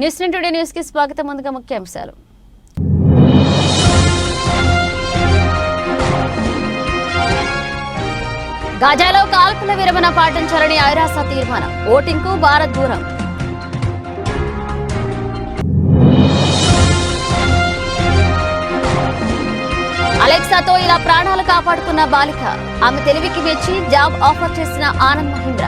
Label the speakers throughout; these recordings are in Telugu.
Speaker 1: న్యూస్ టుడే న్యూస్ కి స్వాగతం. ముందుగా ముఖ్యాంశాలు. గాజాలో కాల్పుల విరమణ పాటించాలని ఐరాస తీర్మానం. ఓటింగ్ కు భారత్ దూరం. అలెక్సాతో ఇలా ప్రాణాలు కాపాడుకున్న బాలిక. ఆమె తెలివికి మెచ్చి జాబ్ ఆఫర్ చేసిన ఆనంద్ మహీంద్ర.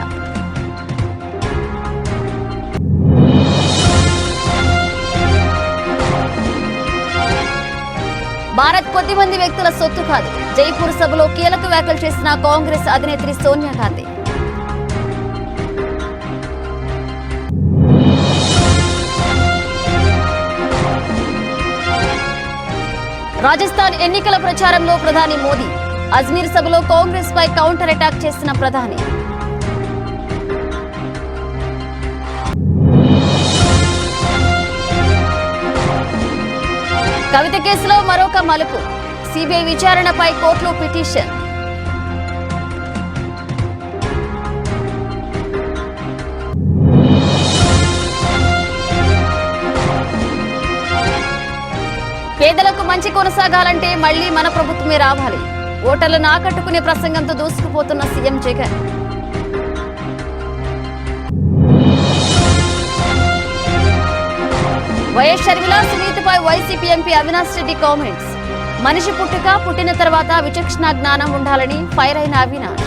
Speaker 1: భారత్ కొద్ది మంది వ్యక్తుల సొత్తు కాదు. జైపూర్ సభలో కీలక వ్యాఖ్యలు చేసిన కాంగ్రెస్ అధినేత్రి సోనియా గాంధీ. రాజస్థాన్ ఎన్నికల ప్రచారంలో ప్రధాని మోదీ. అజ్మీర్ సభలో కాంగ్రెస్ పై కౌంటర్ అటాక్ చేసిన ప్రధాని. కవిత కేసులో మరొక మలుపు. సిబిఐ విచారణపై కోర్టులో పిటిషన్. పేదలకు మంచి కొనసాగాలంటే మళ్లీ మన ప్రభుత్వమే రావాలి. ఓటర్లను ఆకట్టుకునే ప్రసంగంతో దూసుకుపోతున్న సీఎం జగన్. వైఎస్ షర్మిల సునీతపై YCP MP Avinash Reddy comments. మనిషి పుట్టిన తర్వాత విచక్షణ జ్ఞానం ఉండాలని ఫైర్ అయిన అవినాష్.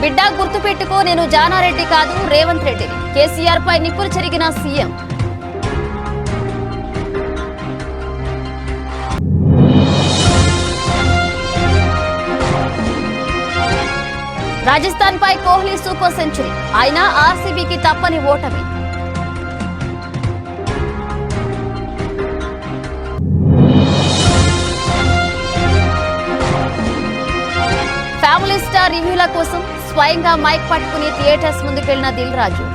Speaker 1: బిడ్డ గుర్తుపెట్టుకో, నేను జానారెడ్డి కాదు రేవంత్ రెడ్డిని. కేసీఆర్ పై నిప్పులు చెరిగిన సీఎం. రాజస్థాన్ పై కోహ్లీ సూపర్ సెంచరీ. అయినా ఆర్సీబీకి తప్పని ఓటమి. ఫ్యామిలీ స్టార్ రివ్యూల కోసం స్వయంగా మైక్ పట్టుకుని థియేటర్స్ ముందుకెళ్లిన దిల్ రాజు.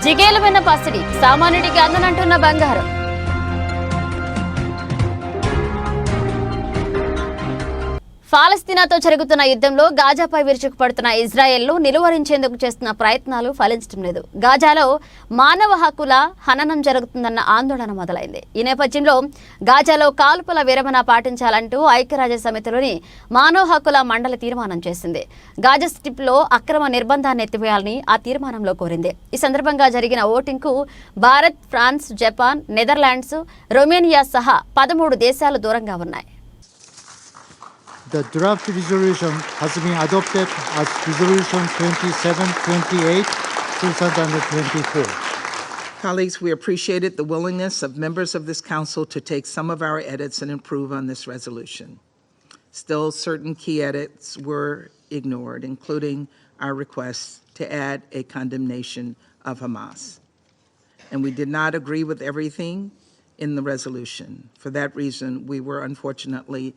Speaker 1: జిగేలమైన పసిడి. సామాన్యుడికి అందనంటున్న బంగారం. ఫలస్తీనాతో జరుగుతున్న యుద్ధంలో గాజాపై విరుచుకుపడుతున్న ఇజ్రాయెల్ను నిలువరించేందుకు చేస్తున్న ప్రయత్నాలు ఫలించడం లేదు. గాజాలో మానవ హక్కుల హననం జరుగుతుందన్న ఆందోళన మొదలైంది. ఈ నేపథ్యంలో గాజాలో కాల్పుల విరమణ పాటించాలంటూ ఐక్యరాజ్య సమితిలోని మానవ హక్కుల మండలి తీర్మానం చేసింది. గాజా స్ట్రిప్లో అక్రమ నిర్బంధాన్ని ఎత్తివేయాలని ఆ తీర్మానంలో కోరింది. ఈ సందర్భంగా జరిగిన ఓటింగ్కు Bharat, France, Japan, Netherlands, Romania సహా 13 దేశాలు దూరంగా ఉన్నాయి.
Speaker 2: The draft resolution has been adopted as Resolution 2728, 2024.
Speaker 3: Colleagues, we appreciated the willingness of members of this council to take some of our edits and improve on this resolution. Still, certain key edits were ignored, including our request to add a condemnation of Hamas. And we did not agree with everything in the resolution. For that reason, we were unfortunately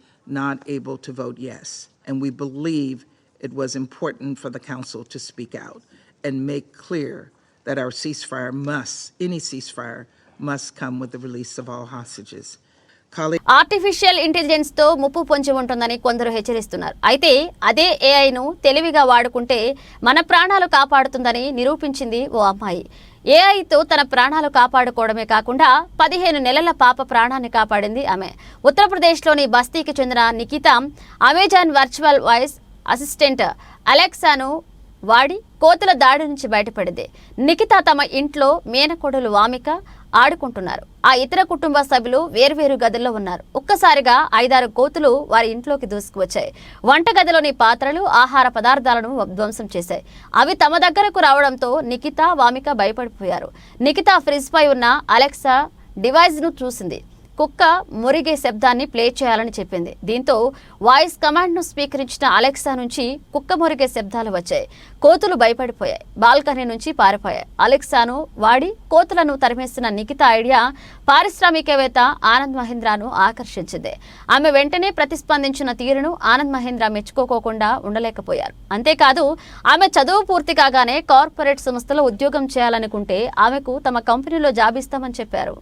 Speaker 3: not able to vote yes. And we believe it was important for the council to speak out and make clear that our any ceasefire must come with the release of all hostages.
Speaker 1: Artificial intelligence తో ముప్పు పొంచి ఉంటుందని కొందరు హెచ్చరిస్తున్నారు. అయితే అదే ఏఐను తెలివిగా వాడుకుంటే మన ప్రాణాలు కాపాడుతుందని నిరూపించింది ఓ అమ్మాయి. ఏఐతో తన ప్రాణాలు కాపాడుకోవడమే కాకుండా 15 నెలల పాప ప్రాణాన్ని కాపాడింది ఆమె. ఉత్తరప్రదేశ్లోని బస్తీకి చెందిన Nikhita Amazon virtual voice assistant అలెక్సాను వాడి కోతుల దాడి నుంచి బయటపడింది. నిఖిత తమ ఇంట్లో మేనకోడలు వామిక ఆడుకుంటున్నారు. ఆ ఇతర కుటుంబ సభ్యులు వేర్వేరు గదుల్లో ఉన్నారు. ఒక్కసారిగా 5-6 కోతులు వారి ఇంట్లోకి దూసుకువచ్చాయి. వంటగదిలోని పాత్రలు, ఆహార పదార్థాలను ధ్వంసం చేశాయి. అవి తమ దగ్గరకు రావడంతో నిఖిత, వామిక భయపడిపోయారు. నిఖిత ఫ్రిడ్జ్ పై ఉన్న అలెక్సా డివైస్ ను చూసింది. కుక్క మురిగే శబ్దాన్ని ప్లే చేయాలని చెప్పింది. దీంతో వాయిస్ కమాండ్ ను స్వీకరించిన అలెక్సా నుంచి కుక్క మురిగే శబ్దాలు వచ్చాయి. కోతులు భయపడిపోయాయి. బాల్కనీ నుంచి పారిపోయాయి. అలెక్సాను వాడి కోతులను తరిమేస్తున్న నిఖిత ఐడియా పారిశ్రామికవేత్త ఆనంద్ మహీంద్రాను ఆకర్షించింది. ఆమె వెంటనే ప్రతిస్పందించిన తీరును ఆనంద్ మహీంద్రా మెచ్చుకోకుండా ఉండలేకపోయారు. అంతేకాదు ఆమె చదువు పూర్తి కాగానే కార్పొరేట్ సంస్థలో ఉద్యోగం చేయాలనుకుంటే ఆమెకు తమ కంపెనీలో జాబ్ ఇస్తామని చెప్పారు.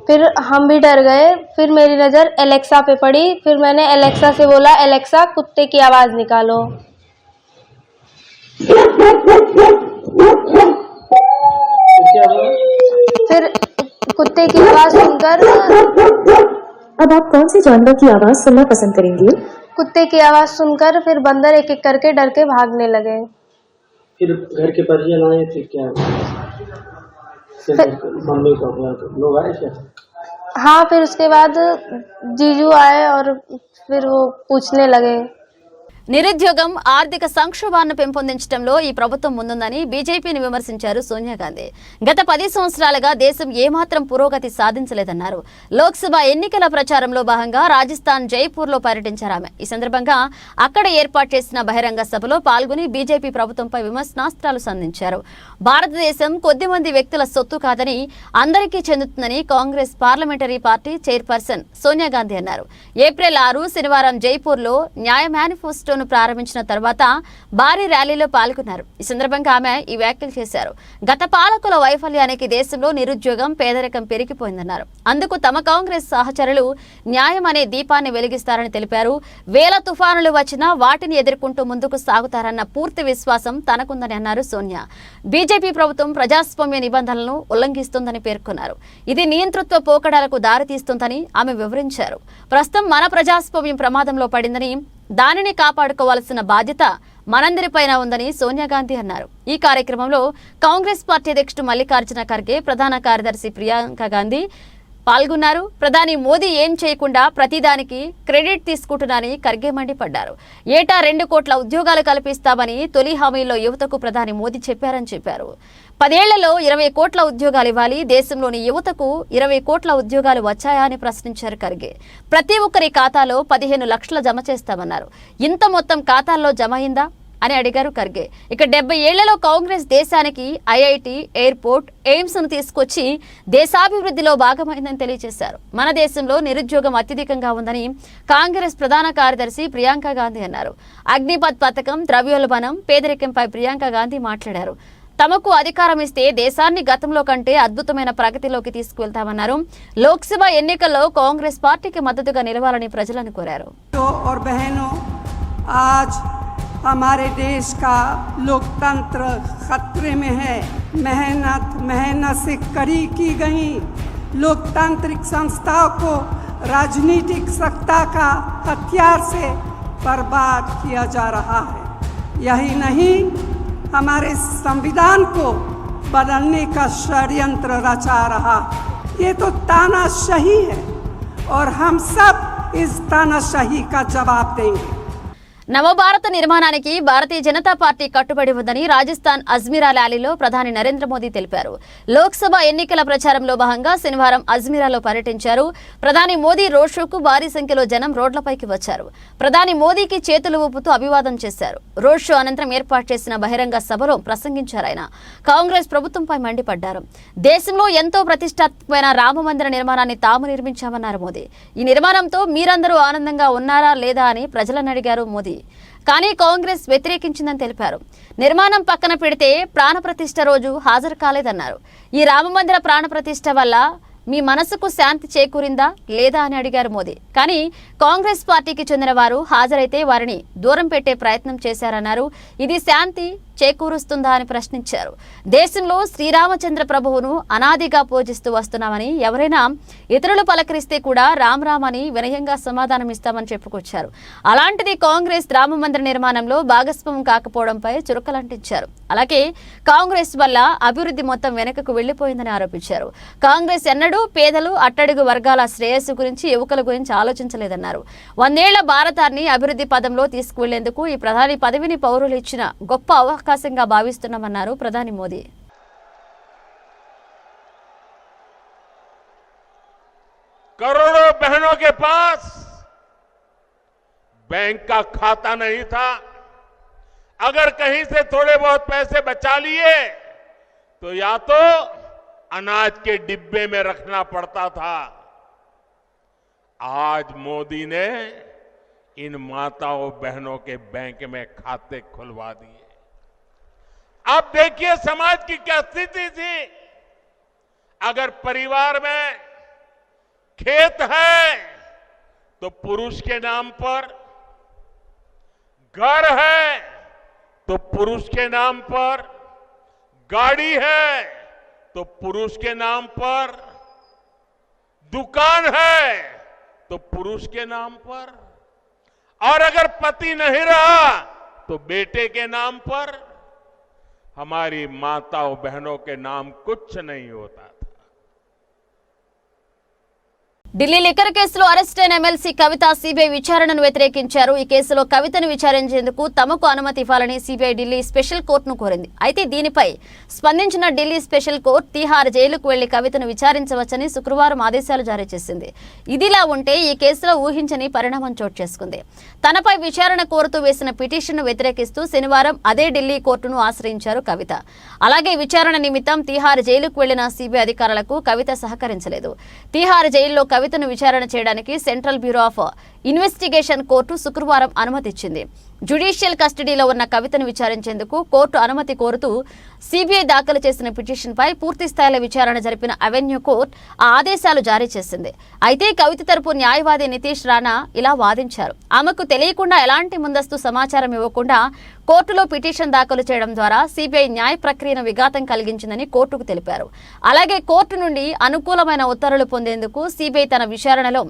Speaker 4: फिर हम भी डर गए. फिर मेरी नज़र एलेक्सा पे पड़ी. फिर मैंने एलेक्सा से बोला, एलेक्सा कुत्ते की आवाज़ निकालो. फिर कुत्ते की आवाज़ सुनकर
Speaker 5: अब आप कौन से जानवर की आवाज सुनना पसंद करेंगे?
Speaker 4: कुत्ते की आवाज़ सुनकर फिर बंदर एक एक करके डर के भागने लगे.
Speaker 6: फिर घर के परिजन आए थे क्या? मम्मी पापा लोग आए क्या?
Speaker 4: हाँ, फिर उसके बाद जीजू आए और फिर वो पूछने लगे.
Speaker 1: నిరుద్యోగం ఆర్థిక సంక్షోభాన్ని పెంపొందించడంలో ఈ ప్రభుత్వం ముందుందని బీజేపీని విమర్శించారు సోనియా గాంధీ. గత 10 సంవత్సరాలుగా దేశం ఏమాత్రం పురోగతి సాధించలేదన్నారు. లోక్సభ ఎన్నికల ప్రచారంలో భాగంగా రాజస్థాన్ జైపూర్లో పర్యటించారు ఆమె. ఈ సందర్భంగా అక్కడ ఏర్పాటు చేసిన బహిరంగ సభలో పాల్గొని బీజేపీ ప్రభుత్వంపై విమర్శనాస్త్రాలు సంధించారు. భారతదేశం కొద్దిమంది వ్యక్తుల సొత్తు కాదని అందరికీ చెందుతుందని Congress parliamentary party chairperson Sonia Gandhi అన్నారు. ఏప్రిల్ 6 శనివారం జైపూర్లో న్యాయ మేనిఫెస్టో ప్రారంభించిన తర్వాత భారీ ర్యాలీలో పాల్గొన్నారు. ఈ సందర్భంగా ఆమె ఈ వ్యాఖ్యలు చేశారు. గత పాలకుల వైఫల్యానికి దేశంలో నిరుద్యోగం పేదరికం పెరిగిపోయిందన్నారు. అందుకు తమ కాంగ్రెస్ సహచరులు న్యాయం అనే దీపాన్ని వెలిగిస్తారని తెలిపారు. వేల తుఫానులు వచ్చినా వాటిని ఎదుర్కొంటూ ముందుకు సాగుతారన్న పూర్తి విశ్వాసం తనకుందని అన్నారు సోనియా. బీజేపీ ప్రభుత్వం ప్రజాస్వామ్య నిబంధనలను ఉల్లంఘిస్తుందని పేర్కొన్నారు. ఇది నియంతృత్వ పోకడాలకు దారితీస్తుందని ఆమె వివరించారు. ప్రస్తుతం మన ప్రజాస్వామ్యం ప్రమాదంలో పడిందని దానిని కాపాడుకోవాల్సిన బాధ్యత మనందరిపైన ఉందని సోనియా గాంధీ అన్నారు. ఈ కార్యక్రమంలో కాంగ్రెస్ పార్టీ అధ్యక్షుడు మల్లికార్జున ఖర్గే, ప్రధాన కార్యదర్శి ప్రియాంక గాంధీ పాల్గొన్నారు. ప్రధాని మోదీ ఏం చేయకుండా ప్రతిదానికి క్రెడిట్ తీసుకుంటున్నారని ఖర్గే మండిపడ్డారు. ఏటా 2 కోట్ల ఉద్యోగాలు కల్పిస్తామని తొలి హామీలో యువతకు ప్రధాని మోదీ చెప్పారని చెప్పారు. 10 ఏళ్లలో 20 కోట్ల ఉద్యోగాలు ఇవ్వాలి. దేశంలోని యువతకు 20 కోట్ల ఉద్యోగాలు వచ్చాయా అని ప్రశ్నించారు ఖర్గే. ప్రతి ఒక్కరి ఖాతాలో 15 లక్షలు జమ చేస్తామన్నారు. ఇంత మొత్తం ఖాతాల్లో జమ అయిందా అని అడిగారు ఖర్గే. ఇక 70 ఏళ్లలో కాంగ్రెస్ దేశానికి ఐఐటి, ఎయిర్పోర్ట్, ఎయిమ్స్ ను తీసుకొచ్చి దేశాభివృద్ధిలో భాగమైందని తెలియజేశారు. మన దేశంలో నిరుద్యోగం అత్యధికంగా ఉందని కాంగ్రెస్ ప్రధాన కార్యదర్శి ప్రియాంక గాంధీ అన్నారు. అగ్నిపథ్ పథకం, ద్రవ్యోల్బణం, పేదరికంపై ప్రియాంక గాంధీ మాట్లాడారు. తమకు అధికారం ఇస్తే దేశాన్ని గతంలో కంటే అద్భుతమైన ప్రగతిలోకి తీసుకువెళ్తామన్నారు. లోక్సభ ఎన్నికల్లో కాంగ్రెస్ పార్టీకి మద్దతుగా నిలవాలని ప్రజలను కోరారు.
Speaker 7: हमारे देश का लोकतंत्र खतरे में है. मेहनत से कड़ी की गई लोकतांत्रिक संस्थाओं को राजनीतिक सत्ता का हथियार से बर्बाद किया जा रहा है. यही नहीं, हमारे संविधान को बदलने का षड्यंत्र रचा रहा. ये तो तानाशाही है और हम सब इस तानाशाही का जवाब देंगे.
Speaker 1: నవభారత నిర్మాణానికి భారతీయ జనతా పార్టీ కట్టుబడి ఉందని రాజస్థాన్ అజ్మీరా ర్యాలీలో ప్రధాని నరేంద్ర మోదీ తెలిపారు. లోక్సభ ఎన్నికల ప్రచారంలో భాగంగా శనివారం అజ్మీరాలో పర్యటించారు. ప్రధాని మోదీ రోడ్ షోకు భారీ సంఖ్యలో జనం రోడ్లపైకి వచ్చారు. ప్రధాని మోదీకి చేతులు ఊపుతూ అభివాదం చేశారు. రోడ్ షో అనంతరం ఏర్పాటు చేసిన బహిరంగ సభలో ప్రసంగించారు ఆయన. కాంగ్రెస్ ప్రభుత్వంపై మండిపడ్డారు. దేశంలో ఎంతో ప్రతిష్టాత్మకమైన రామ మందిర నిర్మాణాన్ని తాము నిర్మించామన్నారు మోదీ. ఈ నిర్మాణంతో మీరందరూ ఆనందంగా ఉన్నారా లేదా అని ప్రజలను అడిగారు మోదీ. కానీ కాంగ్రెస్ వ్యతిరేకించిందని తెలిపారు. నిర్మాణం పక్కన పెడితే ప్రాణప్రతిష్ఠ రోజు హాజరు కాలేదన్నారు. ఈ రామమందిర ప్రాణప్రతిష్ఠ వల్ల మీ మనసుకు శాంతి చేకూరిందా లేదా అని అడిగారు మోదీ. కానీ కాంగ్రెస్ పార్టీకి చెందిన వారు హాజరైతే వారిని దూరం పెట్టే ప్రయత్నం చేశారన్నారు. ఇది శాంతి చేకూరుస్తుందా అని ప్రశ్నించారు. దేశంలో శ్రీరామచంద్ర ప్రభువును అనాదిగా పూజిస్తూ వస్తున్నామని, ఎవరైనా ఇతరులు పలకరిస్తే కూడా రామ్ రామ్ అని వినయంగా సమాధానం ఇస్తామని చెప్పుకొచ్చారు. అలాంటిది కాంగ్రెస్ రామ మందిర నిర్మాణంలో భాగస్వామ్యం కాకపోవడంపై చురకలంటించారు. అలాగే కాంగ్రెస్ వల్ల అభివృద్ధి మొత్తం వెనకకు వెళ్లిపోయిందని ఆరోపించారు. కాంగ్రెస్ ఎన్నడూ పేదలు, అట్టడుగు వర్గాల శ్రేయస్సు గురించి, యువకుల గురించి ఆలోచించలేదన్నారు. 100 ఏళ్ల భారతాన్ని అభివృద్ధి పదంలో తీసుకువెళ్లేందుకు ఈ ప్రధాని పదవిని పౌరులు ఇచ్చిన గొప్ప అవకాశంగా భావిస్తున్నామన్నారు ప్రధాని మోదీ.
Speaker 8: करोड़ों बहनों के पास बैंक का खाता नहीं था. अगर कहीं से थोड़े बहुत पैसे बचा लिए तो या तो अनाज के डिब्बे में रखना पड़ता था। आज मोदी ने इन माताओं बहनों के बैंक में खाते खुलवा दिए। आप देखिए समाज की क्या स्थिति थी। अगर परिवार में खेत है तो पुरुष के नाम पर, घर है तो पुरुष के नाम पर, गाड़ी है तो पुरुष के नाम पर, दुकान है तो पुरुष के नाम पर, और अगर पति नहीं रहा तो बेटे के नाम पर। हमारी माताओं बहनों के नाम कुछ नहीं होता था।
Speaker 1: ఢిల్లీ లిక్కర్ కేసులో అరెస్ట్ అయిన ఎమ్మెల్సీ కవిత సిబిఐ విచారణను వ్యతిరేకించారు. ఈ కేసులో కవితను విచారించేందుకు తమకు అనుమతి ఇవ్వాలని సిబిఐ ఢిల్లీ స్పెషల్ కోర్టును కోరింది. అయితే దీనిపై స్పందించిన ఢిల్లీ స్పెషల్ కోర్టు తీహార్ జైలుకు వెళ్లి కవితను విచారించవచ్చని శుక్రవారం ఆదేశాలు జారీ చేసింది. ఇదిలా ఉంటే ఈ కేసులో ఊహించని పరిణామం చోటు చేసుకుంది. తనపై విచారణ కోరుతూ వేసిన పిటిషన్ను వ్యతిరేకిస్తూ శనివారం అదే ఢిల్లీ కోర్టును ఆశ్రయించారు కవిత. అలాగే విచారణ నిమిత్తం తీహార్ జైలుకు వెళ్లిన సిబిఐ అధికారులకు కవిత సహకరించలేదు. తీహార్ జైల్లో కవితను విచారణ చేయడానికి central bureau of investigation court శుక్రవారం అనుమతి ఇచ్చింది. జ్యుడిషియల్ కస్టడీలో ఉన్న కవితను విచారించేందుకు కోర్టు అనుమతి కోరుతూ సిబిఐ దాఖలు చేసిన పిటిషన్పై పూర్తి స్థాయిలో విచారణ జరిపిన అవెన్యూ కోర్టు ఆ ఆదేశాలు జారీ చేసింది. అయితే కవిత తరపు న్యాయవాది నితీష్ రాణా ఇలా వాదించారు. ఆమెకు తెలియకుండా ఎలాంటి ముందస్తు సమాచారం ఇవ్వకుండా కోర్టులో పిటిషన్ దాఖలు చేయడం ద్వారా సిబిఐ న్యాయ ప్రక్రియను విఘాతం కలిగించిందని కోర్టుకు తెలిపారు. అలాగే కోర్టు నుండి అనుకూలమైన ఉత్తర్వులు పొందేందుకు సిబిఐ తన విచారణలో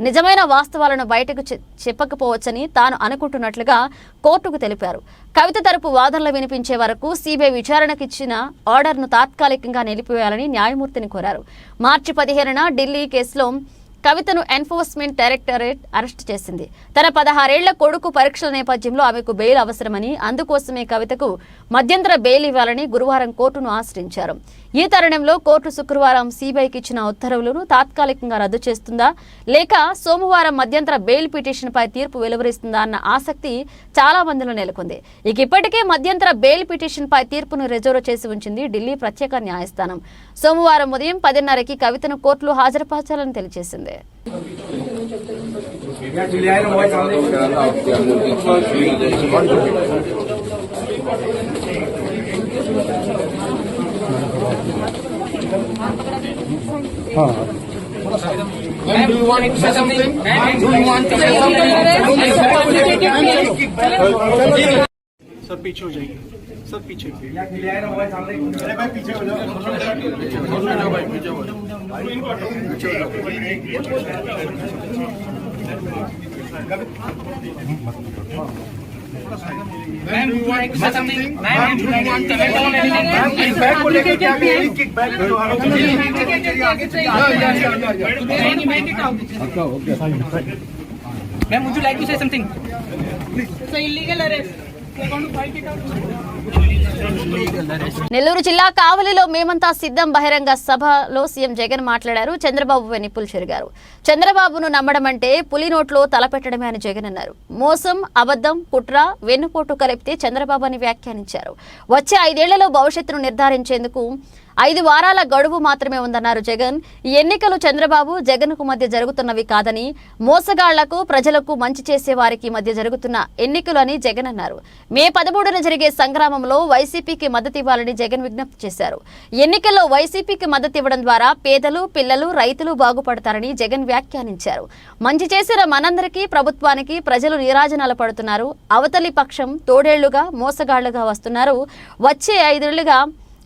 Speaker 1: నిజమైన వాస్తవాలను బయటకు చెప్పకపోవచ్చని తాను అనుకుంటున్నట్లుగా కోర్టుకు తెలిపారు. కవిత తరపు వాదనలు వినిపించే వరకు సిబిఐ విచారణకు ఇచ్చిన ఆర్డర్ను తాత్కాలికంగా నిలిపివేయాలని న్యాయమూర్తిని కోరారు. మార్చి 15న ఢిల్లీ కేసులో కవితను ఎన్ఫోర్స్మెంట్ డైరెక్టరేట్ అరెస్టు చేసింది. తన 16 ఏళ్ల కొడుకు పరీక్షల నేపథ్యంలో ఆమెకు బెయిల్ అవసరమని, అందుకోసమే కవితకు మధ్యంతర బెయిల్ ఇవ్వాలని గురువారం కోర్టును ఆశ్రయించారు. ఈ తరుణంలో కోర్టు శుక్రవారం సిబిఐకి ఇచ్చిన ఉత్తర్వులను తాత్కాలికంగా రద్దు చేస్తుందా లేక సోమవారం మధ్యంతర బెయిల్ పిటిషన్పై తీర్పు వెలువరిస్తుందా అన్న ఆసక్తి చాలా మందిలో నెలకొంది. ఇప్పటికే మధ్యంతర బెయిల్ పిటిషన్పై తీర్పును రిజర్వ్ చేసి ఉంచింది ఢిల్లీ ప్రత్యేక న్యాయస్థానం. సోమవారం ఉదయం 10:30కి కవితను కోర్టులో హాజరుపరచాలని తెలియజేసింది.
Speaker 9: Do you want to say something? Do you want to say something?
Speaker 6: Sir पीछे हो जाइए, सर पीछे।
Speaker 9: अरे भाई पीछे हो जाओ।
Speaker 6: भाई पीछे हो जाओ।
Speaker 9: Ma'am, do you want to say something? Ma'am, do you want to say something? इस बैग को लेकर क्या करेंगे? किक बैग जो ma'am, would you like to say something?
Speaker 10: It's an illegal arrest. We're going to fight it out.
Speaker 1: Nellore జిల్లా కావలిలో మేమంతా సిద్ధం బహిరంగ సభలో సీఎం జగన్ మాట్లాడారు. చంద్రబాబు వెన్నిప్పులు చెరిగారు. చంద్రబాబును నమ్మడం అంటే పులి నోట్లో తలపెట్టడమే అని జగన్ అన్నారు. మోసం, అబద్ధం, కుట్ర, వెన్నుపోటు కలిపితే చంద్రబాబు అని వ్యాఖ్యానించారు. వచ్చే 5 ఏళ్లలో భవిష్యత్తును నిర్ధారించేందుకు 5 వారాల గడువు మాత్రమే ఉందన్నారు జగన్. ఈ ఎన్నికలు చంద్రబాబు, జగన్కు మధ్య జరుగుతున్నవి కాదని, మోసగాళ్లకు, ప్రజలకు మంచి చేసే వారికి మధ్య జరుగుతున్న ఎన్నికలు అని జగన్ అన్నారు. మే 13న జరిగే సంగ్రామంలో వైసీపీకి మద్దతు ఇవ్వాలని జగన్ విజ్ఞప్తి చేశారు. ఎన్నికల్లో వైసీపీకి మద్దతు ఇవ్వడం ద్వారా పేదలు, పిల్లలు, రైతులు బాగుపడతారని జగన్ వ్యాఖ్యానించారు. మంచి చేసిన మనందరికీ, ప్రభుత్వానికి ప్రజలు నీరాజనాలు పడుతున్నారు. అవతలి పక్షం తోడేళ్లుగా, మోసగాళ్లుగా వస్తున్నారు. వచ్చే 5 ఏళ్లుగా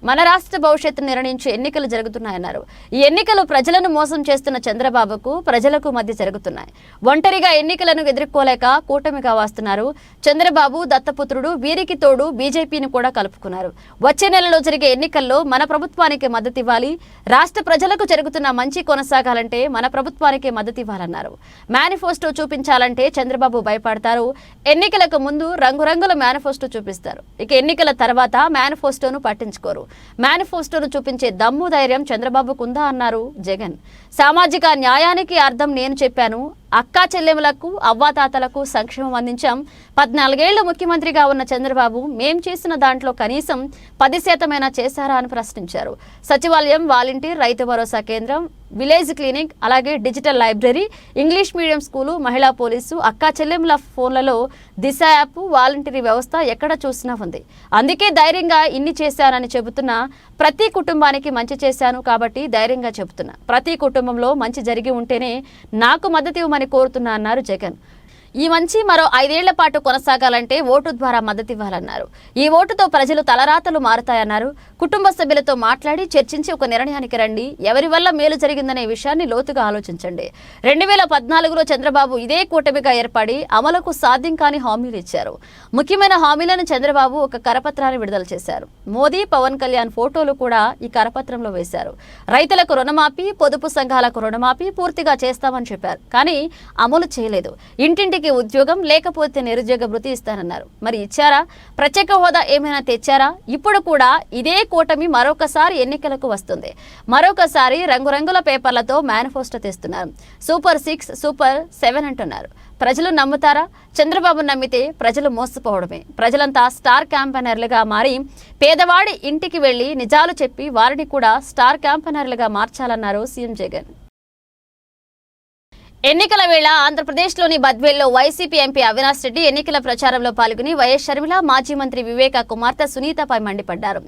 Speaker 1: మన రాష్ట్ర భవిష్యత్తును నిర్ణయించే ఎన్నికలు జరుగుతున్నాయన్నారు. ఈ ఎన్నికలు ప్రజలను మోసం చేస్తున్న చంద్రబాబుకు, ప్రజలకు మధ్య జరుగుతున్నాయి. ఒంటరిగా ఎన్నికలను ఎదుర్కోలేక కూటమిగా వస్తున్నారు చంద్రబాబు, దత్తపుత్రుడు. వీరికి తోడు బీజేపీని కూడా కలుపుకున్నారు. వచ్చే నెలలో జరిగే ఎన్నికల్లో మన ప్రభుత్వానికి మద్దతు ఇవ్వాలి. రాష్ట్ర ప్రజలకు జరుగుతున్న మంచి కొనసాగాలంటే మన ప్రభుత్వానికి మద్దతు ఇవ్వాలన్నారు. మేనిఫెస్టో చూపించాలంటే చంద్రబాబు భయపడతారు. ఎన్నికలకు ముందు రంగురంగుల మేనిఫెస్టో చూపిస్తారు. ఇక ఎన్నికల తర్వాత మేనిఫెస్టోను పట్టించుకోరు. మేనిఫెస్టోను చూపించే దమ్ము, ధైర్యం చంద్రబాబుకు ఉందా అన్నారు జగన్. సామాజిక న్యాయానికి అర్థం నేను చెప్పాను. అక్కా చెల్లెములకు అవ్వాతాతలకు సంక్షేమం అందించాం. 14 ఏళ్లు ముఖ్యమంత్రిగా ఉన్న చంద్రబాబు మేం చేసిన దాంట్లో కనీసం 10% చేశారా అని ప్రశ్నించారు. సచివాలయం, వాలంటీర్, రైతు భరోసా కేంద్రం, విలేజ్ క్లినిక్, అలాగే digital library, English medium school, మహిళా పోలీసు, అక్కా చెల్లెముల ఫోన్లలో దిశ యాప్, వాలంటీరీ వ్యవస్థ ఎక్కడ చూసినా ఉంది. అందుకే ధైర్యంగా ఇన్ని చేశానని చెబుతున్నా. ప్రతి కుటుంబానికి మంచి చేశాను కాబట్టి ధైర్యంగా చెబుతున్నా. ప్రతి కుటుంబంలో మంచి జరిగి ఉంటేనే నాకు మద్దతు ఇవ్వమని కోరుతున్నా అన్నారు జగన్. ఈ మంచి మరో 5 ఏళ్ల పాటు కొనసాగాలంటే ఓటు ద్వారా మద్దతు ఇవ్వాలన్నారు. ఈ ఓటుతో ప్రజలు తలరాతలు మారుతాయన్నారు. కుటుంబ సభ్యులతో మాట్లాడి చర్చించి ఒక నిర్ణయానికి రండి. ఎవరి వల్ల మేలు జరిగిందనే విషయాన్ని లోతుగా ఆలోచించండి. 2014లో చంద్రబాబు ఇదే కూటమిగా ఏర్పడి అమలుకు సాధ్యం కాని హామీలు ఇచ్చారు. ముఖ్యమైన హామీలను చంద్రబాబు ఒక కరపత్రాన్ని విడుదల చేశారు. మోదీ, పవన్ కళ్యాణ్ ఫోటోలు కూడా ఈ కరపత్రంలో వేశారు. రైతులకు రుణమాఫీ, పొదుపు సంఘాలకు రుణమాఫీ పూర్తిగా చేస్తామని చెప్పారు. కానీ అమలు చేయలేదు. ఇంటింటికి ఉద్యోగం, లేకపోతే నిరుద్యోగ భృతి ఇస్తానన్నారు. మరి ఇచ్చారా? ప్రత్యేక హోదా ఏమైనా తెచ్చారా? ఇప్పుడు కూడా ఇదే కూటమి మరొకసారి ఎన్నికలకు వస్తుంది. మరొకసారి రంగురంగుల పేపర్లతో మేనిఫెస్టో తెస్తున్నారు. సూపర్ 6, సూపర్ 7 అంటున్నారు. ప్రజలు నమ్ముతారా? చంద్రబాబు నమ్మితే ప్రజలు మోసపోవడమే. ప్రజలంతా స్టార్ క్యాంపెయినర్లుగా మారి పేదవాడి ఇంటికి వెళ్లి నిజాలు చెప్పి వారిని కూడా స్టార్ క్యాంపెయినర్లుగా మార్చాలన్నారు సీఎం జగన్. ఎన్నికల వేళ ఆంధ్రప్రదేశ్లోని బద్వేల్లో వైసీపీ ఎంపీ అవినాష్ రెడ్డి ఎన్నికల ప్రచారంలో పాల్గొని వైఎస్ షర్మిల, మాజీ మంత్రి వివేక కుమార్తె సునీతపై మండిపడ్డారు.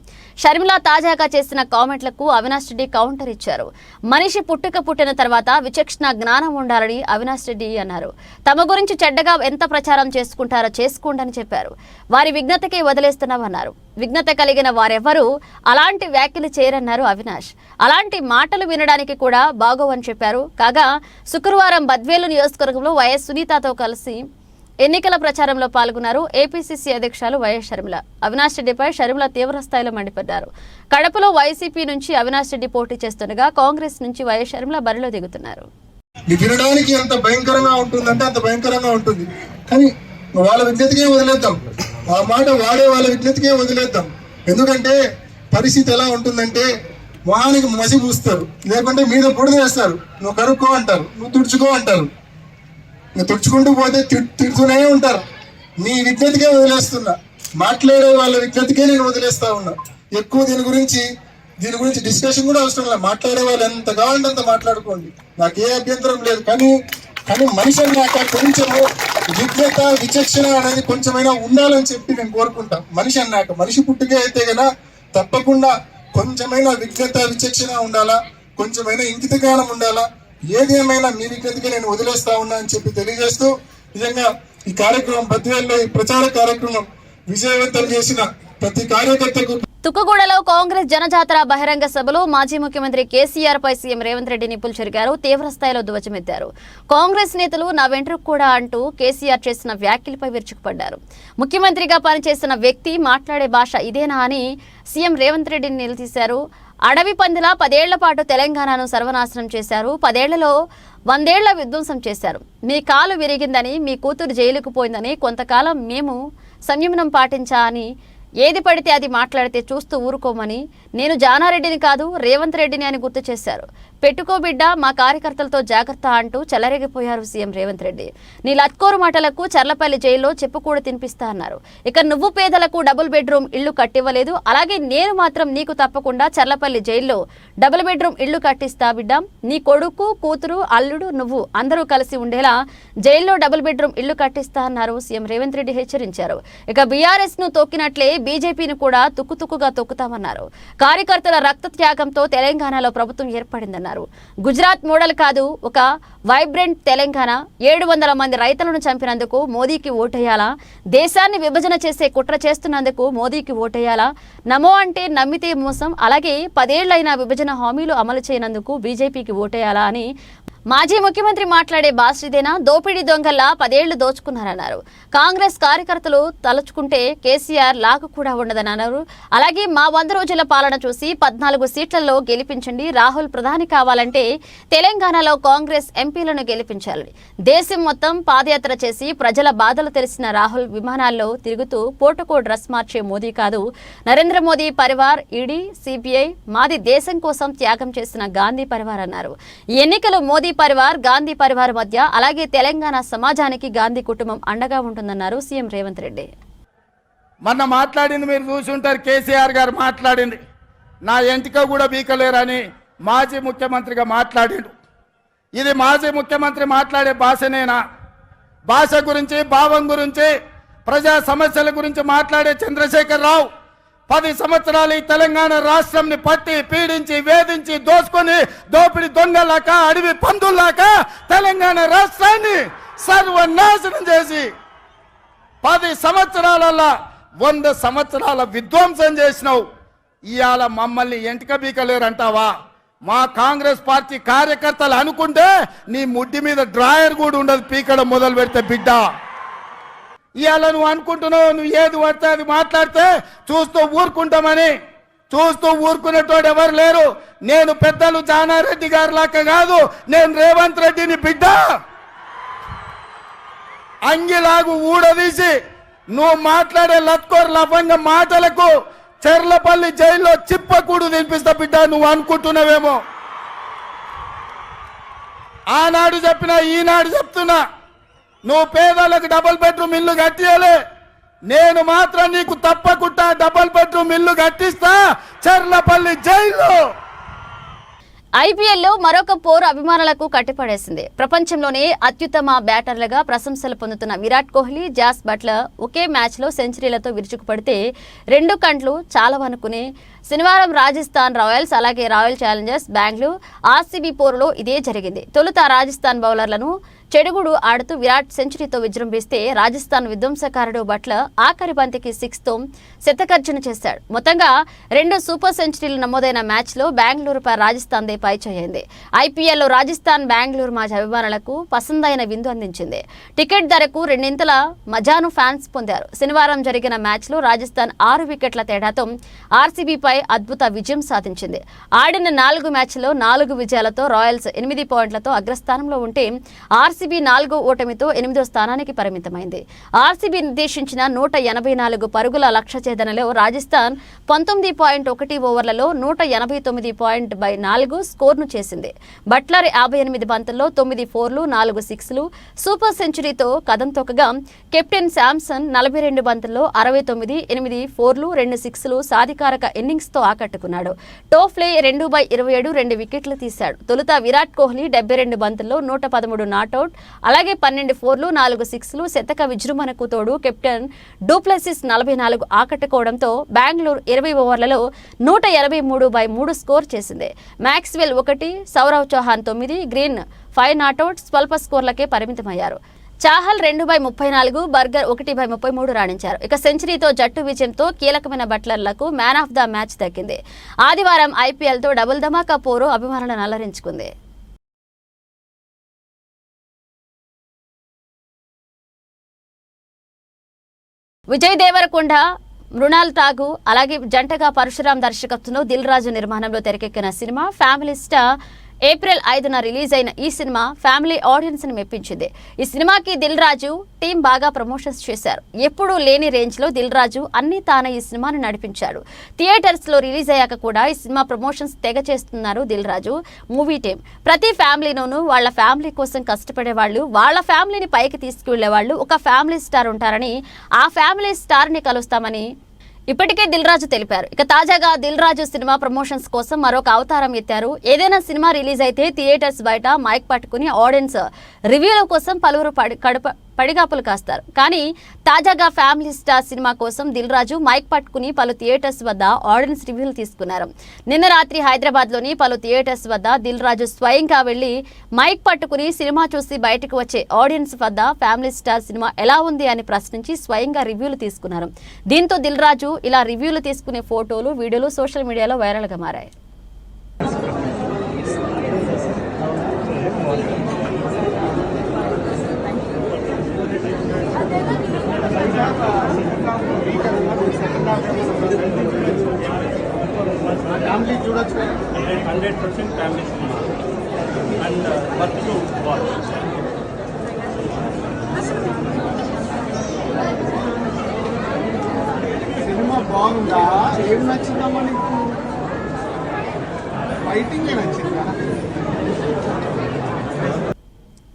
Speaker 1: షర్మిల తాజాగా చేసిన కామెంట్లకు అవినాష్ రెడ్డి కౌంటర్ ఇచ్చారు. మనిషి పుట్టిన తర్వాత విచక్షణ జ్ఞానం ఉండాలని అవినాష్ రెడ్డి అన్నారు. తమ గురించి చెడ్డగా ఎంత ప్రచారం చేసుకుంటారో చేసుకోండని చెప్పారు. వారి విఘ్నతకే వదిలేస్తున్నామన్నారు. విఘ్నత కలిగిన వారెవరూ అలాంటి వ్యాఖ్యలు చేయరన్నారు అవినాష్. అలాంటి మాటలు వినడానికి కూడా బాగోవని చెప్పారు. కాగా శుక్రవారం బద్వేలు నియోజకవర్గంలో వైఎస్ సునీతతో కలిసి ఎన్నికల ప్రచారంలో పాల్గొన్నారు ఏపీసీసీ అధ్యక్షులు వైఎస్ షర్మిల. అవినాష్ రెడ్డిపై షర్మిల తీవ్రస్థాయిలో మండిపడ్డారు. కడపలో వైసీపీ నుంచి అవినాష్ రెడ్డి పోటీ చేస్తుండగా కాంగ్రెస్ నుంచి వైఎస్ షర్మిల బరిలో దిగుతున్నారు.
Speaker 11: వినడానికి ఎంత భయంకరంగా ఉంటుందంటే అంత భయంకరంగా ఉంటుంది. కానీ వాళ్ళ విజ్ఞతకే వదిలేద్దాం. ఆ మాట వాడే వాళ్ళ విజ్ఞతకే వదిలేద్దాం. ఎందుకంటే పరిస్థితి ఎలా ఉంటుందంటే మొహానికి మసి పూస్తారు, లేకుంటే మీద పొడి వేస్తారు. నువ్వు కరుక్కో అంటారు, నువ్వు తుడుచుకో అంటారు. నువ్వు తుడుచుకుంటూ పోతే తిడుతూనే ఉంటారు. నీ విజ్ఞతకే వదిలేస్తున్నా. మాట్లాడే వాళ్ళ విజ్ఞతకే నేను వదిలేస్తా ఉన్నా. ఎక్కువ దీని గురించి డిస్కషన్ కూడా అవసరం లేదు. మాట్లాడే వాళ్ళు ఎంత కావాలంటే అంత మాట్లాడుకోండి, నాకే అభ్యంతరం లేదు. కానీ మనిషి అన్నాక కొంచెము విజ్ఞత, విచక్షణ అనేది కొంచెమైనా ఉండాలని చెప్పి నేను కోరుకుంటా. మనిషి అన్నాక మనిషి పుట్టుకే అయితే కదా తప్పకుండా కొంచెమైనా విజ్ఞత, విచక్షణ ఉండాలా, కొంచెమైనా ఇంకిత జ్ఞానం ఉండాలా. ఏది ఏమైనా మీ విజ్ఞతకే నేను వదిలేస్తా ఉన్నా అని చెప్పి తెలియజేస్తూ, నిజంగా ఈ కార్యక్రమం బద్వేల్లో ఈ ప్రచార కార్యక్రమం విజయవంతం చేసిన ప్రతి కార్యకర్తకు.
Speaker 1: తుక్కుగూడలో కాంగ్రెస్ జనజాతర బహిరంగ సభలో మాజీ ముఖ్యమంత్రి కేసీఆర్ పై సీఎం రేవంత్ రెడ్డి నిప్పులు చెరిగారు. తీవ్రస్థాయిలో ధ్వజమెత్తారు. కాంగ్రెస్ నేతలు నా వెంట్రుకు కూడా అంటూ కేసీఆర్ చేసిన వ్యాఖ్యలపై విరుచుకుపడ్డారు. ముఖ్యమంత్రిగా పనిచేసిన వ్యక్తి మాట్లాడే భాష ఇదేనా అని సీఎం రేవంత్ రెడ్డిని నిలదీశారు. అడవి పందిలా 10 ఏళ్ల పాటు తెలంగాణను సర్వనాశనం చేశారు. 10 ఏళ్లలో 100 ఏళ్ల విధ్వంసం చేశారు. మీ కాలు విరిగిందని, మీ కూతురు జైలుకు పోయిందని కొంతకాలం మేము సంయమనం పాటించా అని ఏది పడితే అది మాట్లాడితే చూస్తూ ఊరుకోమని, నేను జానారెడ్డిని కాదు రేవంత్ రెడ్డిని అని గుర్తు చేశారు. పెట్టుకో బిడ్డ, మా కార్యకర్తలతో జాగ్రత్త అంటూ చెలరేగిపోయారు సీఎం రేవంత్ రెడ్డి. నీ లత్కోరు మాటలకు చర్లపల్లి జైల్లో చెప్పుకూడ తినిపిస్తా అన్నారు. ఇక నువ్వు పేదలకు డబుల్ బెడ్రూమ్ ఇళ్లు కట్టివ్వలేదు, అలాగే నేను మాత్రం నీకు తప్పకుండా చర్లపల్లి జైల్లో డబుల్ బెడ్రూమ్ ఇళ్లు కట్టిస్తా బిడ్డ. నీ కొడుకు, కూతురు, అల్లుడు, నువ్వు అందరూ కలిసి ఉండేలా జైల్లో డబుల్ బెడ్రూమ్ ఇళ్లు కట్టిస్తా అన్నారు సీఎం రేవంత్ రెడ్డి హెచ్చరించారు. ఇక బీఆర్ఎస్ ను తొక్కినట్లే బీజేపీని కూడా తుక్కుతుక్కుగా తొక్కుతామన్నారు. కార్యకర్తల రక్త త్యాగంతో తెలంగాణలో ప్రభుత్వం ఏర్పడిందన్నారు. గుజరాత్ మోడల్ కాదు, ఒక వైబ్రెంట్ తెలంగాణ. 700 మంది రైతులను చంపినందుకు మోదీకి ఓటేయాలా? దేశాన్ని విభజన చేసే కుట్ర చేస్తున్నందుకు మోదీకి ఓటేయాలా? నమో అంటే నమ్మితే మోసం. అలాగే 10 ఏళ్లైన విభజన హామీలు అమలు చేయనందుకు బీజేపీకి ఓటేయాలా అని మాజీ ముఖ్యమంత్రి మాట్లాడే భాషిదేనా? దోపిడీ దొంగల్లా 10 ఏళ్లు దోచుకున్నారన్నారు. కాంగ్రెస్ కార్యకర్తలు తలుచుకుంటే కేసీఆర్ లాగు కూడా ఉండదని అన్నారు. అలాగే మా 100 రోజుల పాలన చూసి 14 సీట్లలో గెలిపించండి. రాహుల్ ప్రధాని కావాలంటే తెలంగాణలో కాంగ్రెస్ ఎంపీలను గెలిపించాలి. దేశం మొత్తం పాదయాత్ర చేసి ప్రజల బాధలు తెలిసిన రాహుల్ విమానాల్లో తిరుగుతూ పోటుకో డ్రెస్ మార్చే మోదీ కాదు. నరేంద్ర మోదీ పరివార్, ఈడీ, సిబిఐ మాది దేశం కోసం త్యాగం చేసిన గాంధీ పరివార్ అన్నారు. ఎన్నికలు మోదీ పరివార్ గాంధీ పరివార్ మధ్య అలాగే తెలంగాణ సమాజానికి గాంధీ కుటుంబం అండగా ఉంటుందన్నారు సీఎం రేవంత్ రెడ్డి.
Speaker 12: మొన్న మాట్లాడింది మీరు చూసి ఉంటారు, కేసీఆర్ గారు మాట్లాడింది, నా ఎంటిక కూడా బీకలేరని మాజీ ముఖ్యమంత్రిగా మాట్లాడిండు. ఇది మాజీ ముఖ్యమంత్రి మాట్లాడే భాషనేనా? భాష గురించి, భావం గురించి, ప్రజా సమస్యల గురించి మాట్లాడే చంద్రశేఖర్ రావు 10 సంవత్సరాలు ఈ తెలంగాణ రాష్ట్రంని పట్టి పీడించి వేధించి దోసుకొని దోపిడి దొంగలాక అడవి పందుల్లాక తెలంగాణ రాష్ట్రాన్ని సర్వనాశనం చేసి 10 సంవత్సరాలలో 100 సంవత్సరాల విధ్వంసం చేసినావు. ఇవాళ మమ్మల్ని ఎంటిక బీకలేరంటావా? మా కాంగ్రెస్ పార్టీ కార్యకర్తలు అనుకుంటే నీ ముడ్డి మీద డ్రాయర్ కూడా ఉండదు పీకడం మొదలు పెడితే బిడ్డ. ఇవాళ నువ్వు అనుకుంటున్నావు నువ్వు ఏది పడితే అది మాట్లాడితే చూస్తూ ఊరుకుంటామని. చూస్తూ ఊరుకునేటోడు ఎవరు లేరు. నేను పెద్దలు జానారెడ్డి గారి లాగా కాదు, నేను రేవంత్ రెడ్డిని బిడ్డ. అంగిలాగు ఊడదీసి నువ్వు మాట్లాడే లత్కోర్ లఫంగ మాటలకు చెర్లపల్లి జైల్లో చిప్పకూడు తినిపిస్తా బిడ్డ. నువ్వు అనుకుంటున్నావేమో. ఆనాడు చెప్పినా ఈనాడు చెప్తున్నా, నువ్వు పేదలకు డబుల్ బెడ్రూమ్ ఇల్లు కట్టియాలి. నేను మాత్రం నీకు తప్పకుండా డబుల్ బెడ్రూమ్ ఇల్లు కట్టిస్తా చెర్లపల్లి జైల్లో.
Speaker 1: ఐపీఎల్లో మరొక పోరు అభిమానులకు కట్టిపడేసింది. ప్రపంచంలోనే అత్యుత్తమ బ్యాటర్లుగా ప్రశంసలు పొందుతున్న విరాట్ కోహ్లీ, జాస్ బట్లర్ ఒకే మ్యాచ్లో సెంచరీలతో విరుచుకుపడితే 2 కంట్లు చాలవనుకుని శనివారం రాజస్థాన్ రాయల్స్ అలాగే రాయల్ ఛాలెంజర్స్ బెంగళూరు ఆర్సీబీ పోరులో ఇదే జరిగింది. తొలుత రాజస్థాన్ బౌలర్లను చెడుగుడు ఆడుతూ విరాట్ సెంచరీతో విజృంభిస్తే రాజస్థాన్ విధ్వంసకారుడు బట్లర్ ఆఖరి బంతికి 6తో శతకర్జన చేశాడు. మొత్తంగా 2 సూపర్ సెంచరీలు నమోదైన మ్యాచ్లో బెంగళూరుపై రాజస్థాన్ పై చేయింది. ఐపీఎల్లో రాజస్థాన్ బెంగళూరు మ్యాచ్ అభిమానులకు పసందైన విందు అందించింది. టికెట్ ధరకు 2 మజాను ఫ్యాన్స్ పొందారు. శనివారం జరిగిన మ్యాచ్లో రాజస్థాన్ 6 వికెట్ల తేడాతో ఆర్సీబీపై అద్భుత విజయం సాధించింది. ఆడిన 4 మ్యాచ్ల్లో 4 విజయాలతో రాయల్స్ 8 పాయింట్లతో అగ్రస్థానంలో ఉంటే ఆర్సీబీ 4వ ఓటమితో 8వ స్థానానికి పరిమితమైంది. ఆర్సీబీ నిర్దేశించిన 184 పరుగుల లక్ష్య ఛేదనలో రాజస్థాన్ 19.1 ఓవర్లలో 189.4 స్కోర్ను చేసింది. బట్లర్ 58 బంతుల్లో 9 4లు 4 6లు సూపర్ సెంచరీతో కదం తొక్కగా కెప్టెన్ శాంసన్ 42 బంతుల్లో 69 8 4లు 2 6లు సాధికారక ఇన్నింగ్స్తో ఆకట్టుకున్నాడు. టోఫ్లే 2/27 2 వికెట్లు తీశాడు. తొలుత విరాట్ కోహ్లీ 72 బంతుల్లో 113 నాట్అవుట్ అలాగే 12 4లు 4 6లు శతక విజృంభణకు తోడు కెప్టెన్ డూప్లెసిస్ 44 ఆకట్టుకోవడంతో బెంగళూరు 20 ఓవర్లలో 183/3 స్కోర్ చేసింది. Maxwell 1, Sourav Chauhan 9, Green 5 not out స్వల్ప స్కోర్లకే పరిమితమయ్యారు. చాహల్ 2/34, బర్గర్ 1/33 రాణించారు. ఇక సెంచరీతో జట్టు విజయంతో కీలకమైన బట్లర్లకు మ్యాన్ ఆఫ్ ద మ్యాచ్ దక్కింది. ఆదివారం ఐపీఎల్తో డబుల్ ధమాకా పోరు అభిమానులను అలరించుకుంది. విజయ్ దేవరకొండ, మృణాల్ ఠాగూర్ అలాగే జంటగా పరశురాం దర్శకత్వంలో దిల్ రాజు నిర్మాణంలో తెరకెక్కిన సినిమా ఫ్యామిలీ స్టార్ ఏప్రిల్ 5న రిలీజ్ అయిన ఈ సినిమా ఫ్యామిలీ ఆడియన్స్ ని మెప్పించింది. ఈ సినిమాకి దిల్ రాజు టీం బాగా ప్రమోషన్స్ చేశారు. ఎప్పుడూ లేని రేంజ్ లో దిల్ రాజు అన్ని తానే ఈ సినిమాను నడిపించాడు. థియేటర్స్ లో రిలీజ్ అయ్యాక కూడా ఈ సినిమా ప్రమోషన్స్ తెగ చేస్తున్నారు దిల్ రాజు మూవీ టీం. ప్రతి ఫ్యామిలీలోనూ వాళ్ళ ఫ్యామిలీ కోసం కష్టపడే వాళ్ళు, వాళ్ళ ఫ్యామిలీని పైకి తీసుకువెళ్లే వాళ్ళు ఒక ఫ్యామిలీ స్టార్ ఉంటారని, ఆ ఫ్యామిలీ స్టార్ ని కలుస్తామని ఇప్పటికే దిల్ రాజు తెలిపారు. ఇక తాజాగా దిల్ రాజు సినిమా ప్రమోషన్స్ కోసం మరొక అవతారం ఎత్తారు. ఏదైనా సినిమా రిలీజ్ అయితే థియేటర్స్ బయట మైక్ పట్టుకుని ఆడియన్స్ రివ్యూల కోసం పలువురు పడిగాపులు కాస్తారు. కానీ తాజాగా ఫ్యామిలీ స్టార్ సినిమా కోసం దిల్ రాజు మైక్ పట్టుకుని పలు థియేటర్స్ వద్ద ఆడియన్స్ రివ్యూలు తీసుకున్నారు. నిన్న రాత్రి హైదరాబాద్లోని పలు థియేటర్స్ వద్ద దిల్ రాజు స్వయంగా వెళ్లి మైక్ పట్టుకుని సినిమా చూసి బయటకు వచ్చే ఆడియన్స్ వద్ద ఫ్యామిలీ స్టార్ సినిమా ఎలా ఉంది అని ప్రశ్నించి స్వయంగా రివ్యూలు తీసుకున్నారు. దీంతో దిల్ రాజు ఇలా రివ్యూలు తీసుకునే ఫోటోలు, వీడియోలు సోషల్ మీడియాలో వైరల్గా మారాయి.
Speaker 6: ఫ్యామిలీ చూడొచ్చు, 100% family cinema and worth to watch. Cinema బాగుందా? ఏం నచ్చిందమ్మా నీకు? ఫైటింగ్ నచ్చిందా?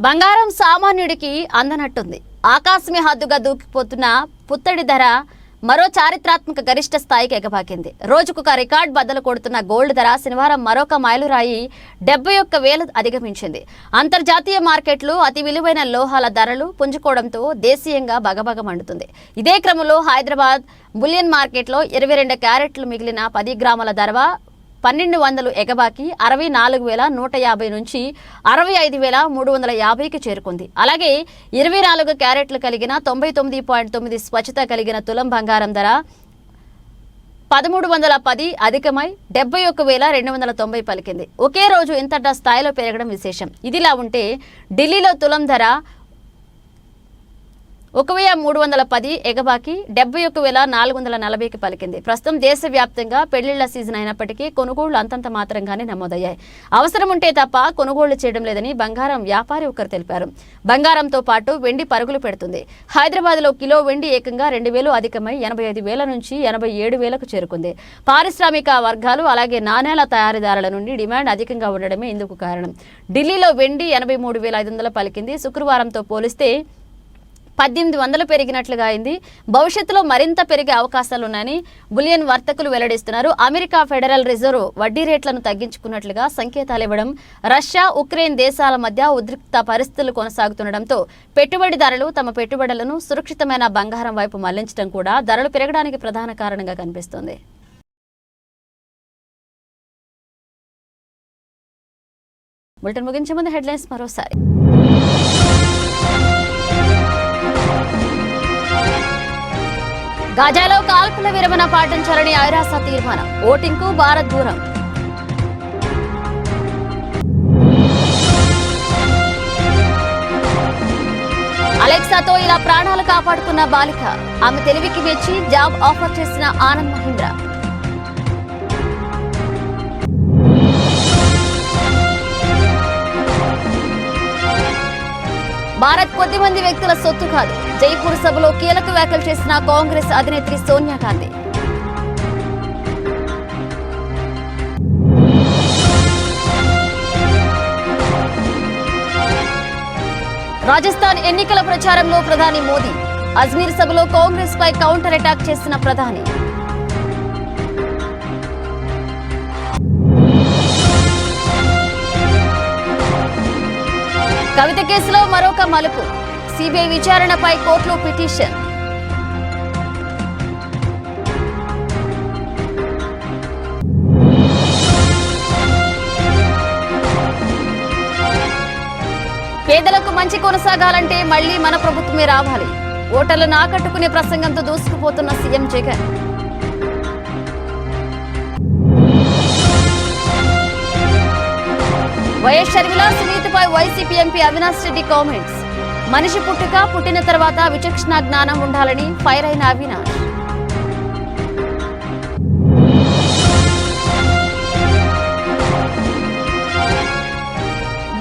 Speaker 1: బంగారం సామాన్యుడికి అందనట్టుంది. ఆకాశమే హద్దుగా దూకిపోతున్న పుత్తడి ధర మరో చారిత్రాత్మక గరిష్ట స్థాయికి ఎగబాకింది. రోజుకొక రికార్డ్ బద్దలు కొడుతున్న గోల్డ్ ధర శనివారం మరొక మైలురాయి 71,000 అధిగమించింది. అంతర్జాతీయ మార్కెట్లు అతి విలువైన లోహాల ధరలు పుంజుకోవడంతో దేశీయంగా బగబగ మండుతుంది. ఇదే క్రమంలో హైదరాబాద్ బులియన్ మార్కెట్లో 22 క్యారెట్లు మిగిలిన 10 గ్రాముల ధర 1200 ఎగబాకి 64,150 నుంచి 65,350కి చేరుకుంది. అలాగే 24 క్యారెట్లు కలిగిన 99.9 స్వచ్ఛత కలిగిన తులం బంగారం ధర 1310 అధికమై 71,290 పలికింది. ఒకే రోజు ఇంతటా స్థాయిలో పెరగడం విశేషం. ఇదిలా ఉంటే ఢిల్లీలో తులం ధర 1,310 ఎగబాకి 71,440కి పలికింది. ప్రస్తుతం దేశవ్యాప్తంగా పెళ్లిళ్ల సీజన్ అయినప్పటికీ కొనుగోళ్లు అంతంత మాత్రంగానే నమోదయ్యాయి. అవసరం ఉంటే తప్ప కొనుగోళ్లు చేయడం లేదని బంగారం వ్యాపారి ఒకరు తెలిపారు. బంగారంతో పాటు వెండి పరుగులు పెడుతుంది. హైదరాబాద్లో కిలో వెండి ఏకంగా 2,000 అధికమై 85,000 నుంచి 87,000కు చేరుకుంది. పారిశ్రామిక వర్గాలు అలాగే నాణేల తయారీదారుల నుండి డిమాండ్ అధికంగా ఉండడమే ఇందుకు కారణం. ఢిల్లీలో వెండి 83,500 పలికింది. శుక్రవారంతో పోలిస్తే 1,800 పెరిగినట్లుగా అయింది. భవిష్యత్తులో మరింత పెరిగే అవకాశాలున్నాయని బులియన్ వర్తకులు వెల్లడిస్తున్నారు. అమెరికా ఫెడరల్ రిజర్వ్ వడ్డీ రేట్లను తగ్గించుకున్నట్లుగా సంకేతాలు ఇవ్వడం, రష్యా ఉక్రెయిన్ దేశాల మధ్య ఉద్రిక్త పరిస్థితులు కొనసాగుతుండటంతో పెట్టుబడిదారులు తమ పెట్టుబడులను సురక్షితమైన బంగారం వైపు మళ్లించడం కూడా ధరలు పెరగడానికి ప్రధాన కారణంగా కనిపిస్తోంది. బులెటిన్ ముగించే ముందు హెడ్లైన్స్ మరోసారి. గాజాలో కాల్పుల విరమణ పాటించాలని ఐరాస తీర్మానం. ఓటింగ్కు భారత్ దూరం. అలెక్సాతో ఇలా ప్రాణాలు కాపాడుకున్న బాలిక. ఆమె తెలివికి మెచ్చి జాబ్ ఆఫర్ చేసిన ఆనంద్ మహీంద్ర. భారత్ కొద్ది మంది వ్యక్తుల సొత్తు కాదు. జైపూర్ సభలో కీలక వ్యాఖ్యలు చేసిన కాంగ్రెస్ అధినేత్రి సోనియా గాంధీ. రాజస్థాన్ ఎన్నికల ప్రచారంలో ప్రధాని మోదీ. అజ్మీర్ సభలో కాంగ్రెస్ పై కౌంటర్ అటాక్ చేసిన ప్రధాని. కవిత కేసులో మరొక మలుపు. సిబిఐ విచారణపై కోర్టులో పిటిషన్. పేదలకు మంచి కొనసాగాలంటే మళ్లీ మన ప్రభుత్వమే రావాలి. ఓటర్లను ఆకట్టుకునే ప్రసంగంతో దూసుకుపోతున్న సీఎం జగన్. వైఎస్ షర్మిల సునీతపై YCP MP Avinash Reddy comments. మనిషి పుట్టిన తర్వాత విచక్షణ జ్ఞానం ఉండాలని ఫైర్ అయిన అవినాష్.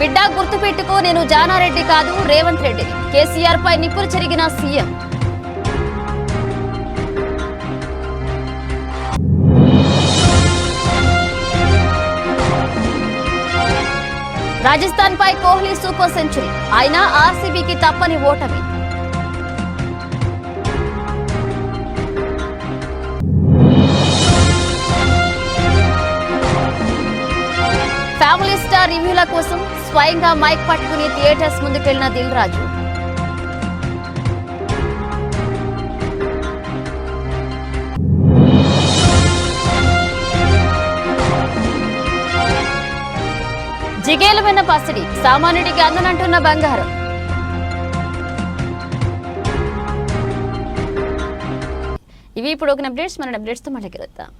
Speaker 1: బిడ్డ గుర్తుపెట్టుకో, నేను జానారెడ్డి కాదు రేవంత్ రెడ్డి. కేసీఆర్ పై నిప్పులు చెరిగిన సీఎం. రాజస్థాన్ పై కోహ్లీ సూపర్ సెంచరీ. అయినా ఆర్సీబీకి తప్పని ఓటమి. ఫ్యామిలీ స్టార్ రివ్యూల కోసం స్వయంగా మైక్ పట్టుకుని థియేటర్స్ ముందుకెళ్లిన దిల్ రాజు. జిగేలమైన పసిడి. సామాన్యుడికి అందనంటున్న బంగారం. ఇవి ఇప్పుడు ఒక అప్డేట్స్. మన అప్డేట్స్తో మళ్ళీ కలుద్దాం.